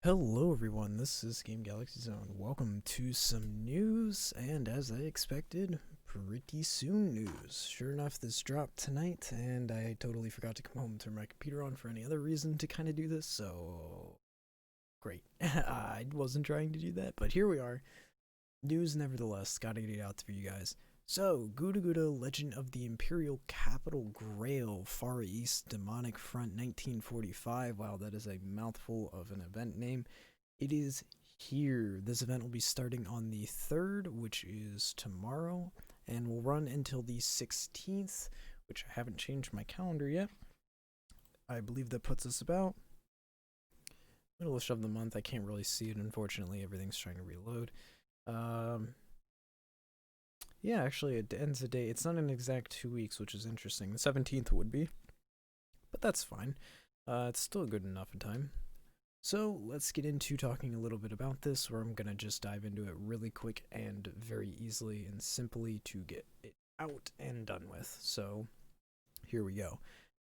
Hello everyone, this is Game Galaxy Zone. Welcome to some news, and as I expected, pretty soon news. Sure enough, this dropped tonight, and I totally forgot to come home and turn my computer on for any other reason to kind of do this, so great. I wasn't trying to do that, but here we are. News nevertheless, gotta get it out for you guys. So, GUDAGUDA Legend of the Imperial Capital Grail Far East Demonic Front 1945. Wow, that is a mouthful of an event name. It is here. This event will be starting on the 3rd, which is tomorrow, and will run until the 16th, which I haven't changed my calendar yet. I believe that puts us about middle-ish of the month. I can't really see it, unfortunately. Everything's trying to reload. Yeah, actually, it ends the day. It's not an exact 2 weeks, which is interesting. The 17th would be, but that's fine. It's still good enough in time. So let's get into talking a little bit about this, where I'm gonna just dive into it really quick and very easily and simply to get it out and done with. So here we go.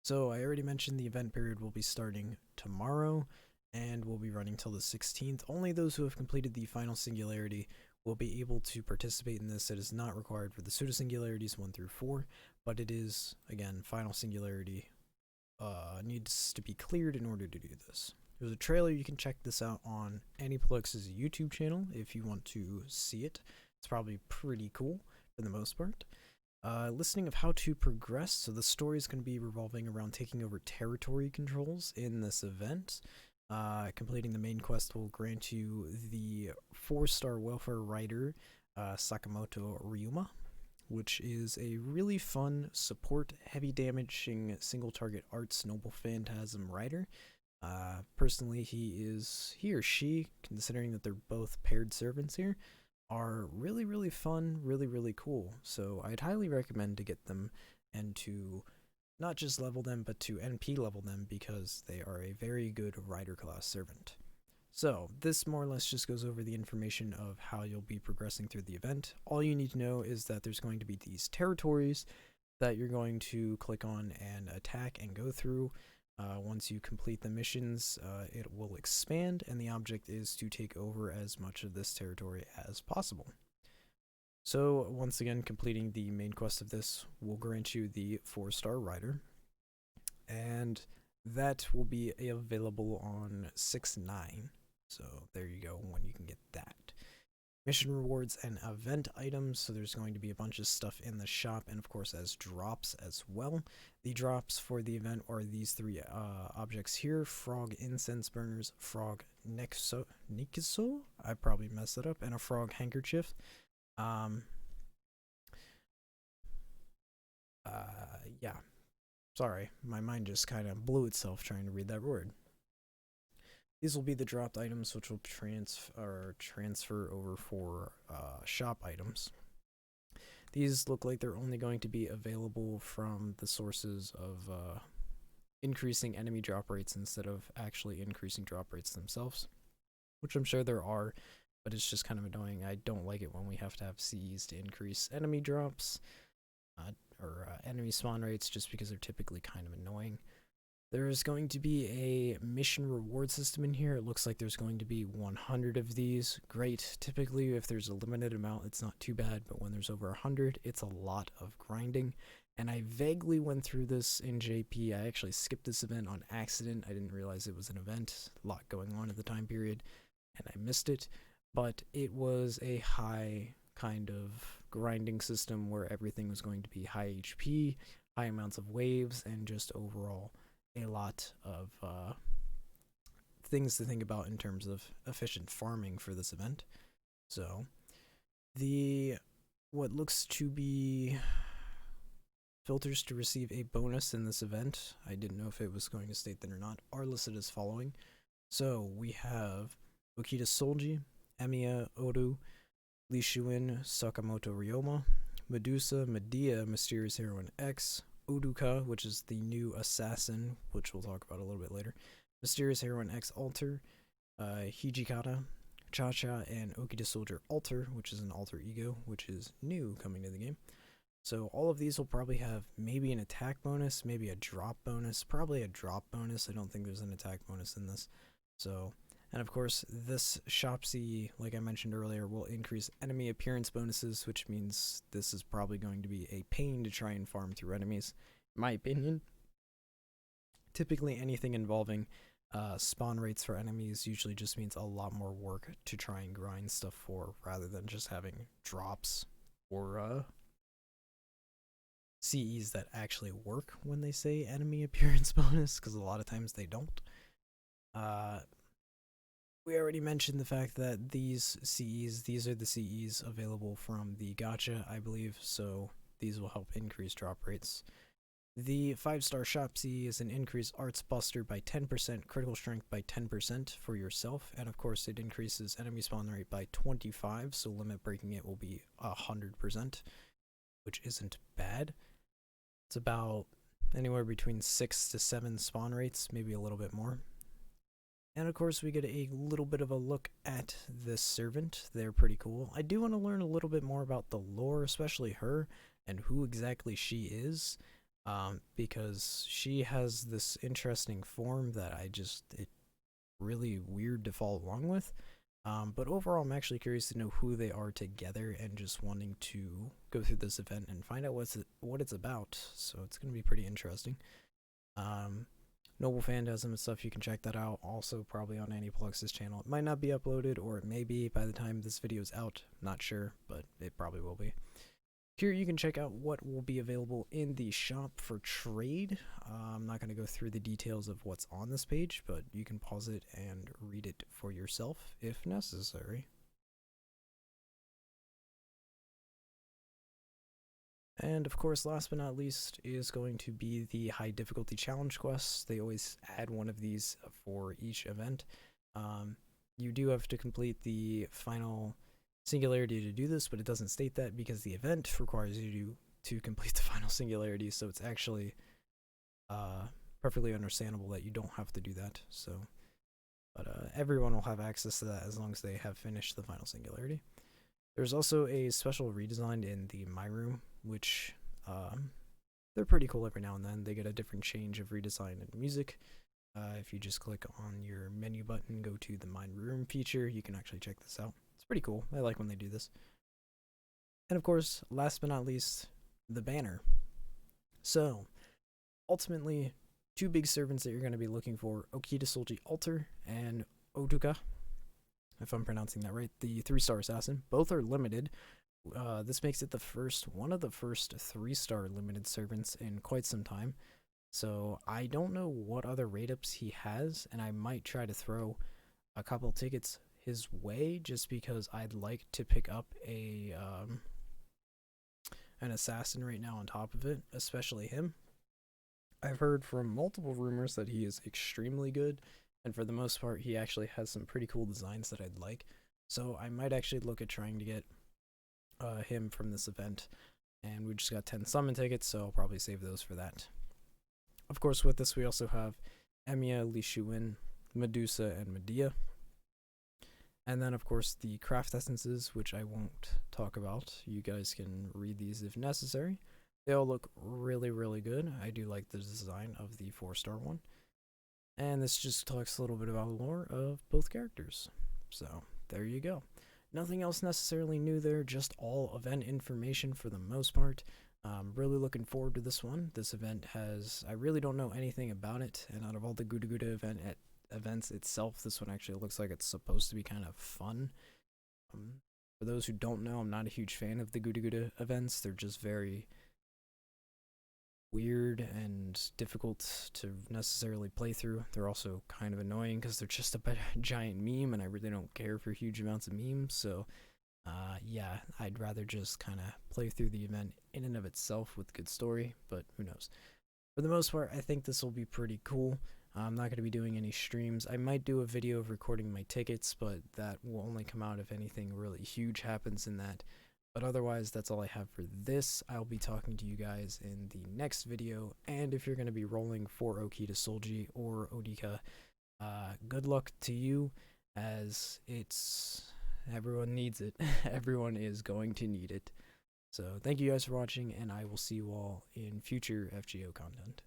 So I already mentioned the event period will be starting tomorrow and will be running till the 16th. Only those who have completed the final singularity will be able to participate in this. It is not required for the pseudo singularities 1 through 4, but it is, again, final singularity needs to be cleared in order to do this. There's a trailer. You can check this out on Aniplux's YouTube channel if you want to see it. It's probably pretty cool for the most part. Listing of how to progress. So the story is going to be revolving around taking over territory controls in this event. Completing the main quest will grant you the 4-star welfare rider, Sakamoto Ryuma, which is a really fun support, heavy damaging single target arts noble phantasm rider. Personally, he or she, considering that they're both paired servants here, are really fun, really cool. So I'd highly recommend to get them and to not just level them, but to NP level them, because they are a very good rider class servant. So this more or less just goes over the information of how you'll be progressing through the event. All you need to know is that there's going to be these territories that you're going to click on and attack and go through. Once you complete the missions, it will expand, and the object is to take over as much of this territory as possible. So once again, completing the main quest of this will grant you the 4-star rider, and that will be available on 6/9. So there you go, when you can get that. Mission rewards and event items. So there's going to be a bunch of stuff in the shop, and of course as drops as well. The drops for the event are these 3 objects here: frog incense burners, frog nikiso, I probably messed it up, and a frog handkerchief. Yeah. Sorry, my mind just kind of blew itself trying to read that word. These will be the dropped items, which will transfer over for shop items. These look like they're only going to be available from the sources of increasing enemy drop rates instead of actually increasing drop rates themselves, which I'm sure there are, but it's just kind of annoying. I don't like it when we have to have Cs to increase enemy drops or enemy spawn rates, just because they're typically kind of annoying. There's going to be a mission reward system in here. It looks like there's going to be 100 of these. Great. Typically, if there's a limited amount, it's not too bad, but when there's over 100, it's a lot of grinding. And I vaguely went through this in JP. I actually skipped this event on accident. I didn't realize it was an event. A lot going on at the time period, and I missed it. But it was a high kind of grinding system where everything was going to be high HP, high amounts of waves, and just overall a lot of things to think about in terms of efficient farming for this event. So what looks to be filters to receive a bonus in this event, I didn't know if it was going to state that or not, are listed as following. So we have Okita Solji, Emiya Odu, Li Shuin, Sakamoto Ryoma, Medusa, Medea, Mysterious Heroine X, Uduka, which is the new assassin, which we'll talk about a little bit later, Mysterious Heroine X Alter, Hijikata, Cha-Cha, and Okita Soldier Alter, which is an alter ego, which is new coming to the game. So all of these will probably have maybe an attack bonus, maybe a drop bonus, probably a drop bonus. I don't think there's an attack bonus in this. So And of course, this Shopsy, like I mentioned earlier, will increase enemy appearance bonuses, which means this is probably going to be a pain to try and farm through enemies, in my opinion. Typically, anything involving spawn rates for enemies usually just means a lot more work to try and grind stuff for, rather than just having drops or CEs that actually work when they say enemy appearance bonus, because a lot of times they don't. We already mentioned the fact that these are the CEs available from the gacha, I believe, so these will help increase drop rates. The 5-star shop CE is an increased arts buster by 10%, critical strength by 10% for yourself, and of course it increases enemy spawn rate by 25, so limit breaking it will be 100%, which isn't bad. It's about anywhere between 6 to 7 spawn rates, maybe a little bit more. And of course we get a little bit of a look at this servant. They're pretty cool. I do want to learn a little bit more about the lore, especially her, and who exactly she is. Because she has this interesting form that it's really weird to follow along with. But overall, I'm actually curious to know who they are together and just wanting to go through this event and find out what it's about. So it's going to be pretty interesting. Noble Phantasm and stuff, you can check that out. Also, probably on Aniplux's channel. It might not be uploaded, or it may be by the time this video is out. Not sure, but it probably will be. Here you can check out what will be available in the shop for trade. I'm not going to go through the details of what's on this page, but you can pause it and read it for yourself if necessary. And of course, last but not least is going to be the high difficulty challenge quests. They always add one of these for each event. You do have to complete the final singularity to do this, but it doesn't state that because the event requires you to complete the final singularity, so it's actually perfectly understandable that you don't have to do that. So, but everyone will have access to that as long as they have finished the final singularity. There's also a special redesign in the My Room, which they're pretty cool every now and then. They get a different change of redesign in music. If you just click on your menu button, go to the My Room feature, you can actually check this out. It's pretty cool. I like when they do this. And of course, last but not least, the banner. So, ultimately, two big servants that you're going to be looking for, Okita Solji Alter and Oduka, if I'm pronouncing that right, the 3-star assassin. Both are limited. This makes it one of the first 3-star limited servants in quite some time. So I don't know what other rate ups he has, and I might try to throw a couple tickets his way just because I'd like to pick up an assassin right now on top of it, especially him. I've heard from multiple rumors that he is extremely good, and for the most part he actually has some pretty cool designs that I'd like. So I might actually look at trying to get him from this event, and we just got 10 summon tickets, so I'll probably save those for that. Of course, with this we also have Emiya, Li Shuwen, Medusa, and Medea. And then, of course, the craft essences, which I won't talk about. You guys can read these if necessary. They all look really, really good. I do like the design of the 4-star one. And this just talks a little bit about the lore of both characters. So, there you go. Nothing else necessarily new there, just all event information for the most part. Really looking forward to this one. This event I really don't know anything about it, and out of all the GUDAGUDA events itself, this one actually looks like it's supposed to be kind of fun. For those who don't know, I'm not a huge fan of the GUDAGUDA events. They're just very weird and difficult to necessarily play through. They're also kind of annoying because they're just a giant meme, and I really don't care for huge amounts of memes, so yeah, I'd rather just kind of play through the event in and of itself with good story, but who knows. For the most part, I think this will be pretty cool. I'm not going to be doing any streams. I might do a video of recording my tickets, but that will only come out if anything really huge happens in that. But otherwise, that's all I have for this. I'll be talking to you guys in the next video, and if you're going to be rolling for Okita Solji or Odika, good luck to you, as everyone needs it. Everyone is going to need it. So thank you guys for watching, and I will see you all in future FGO content.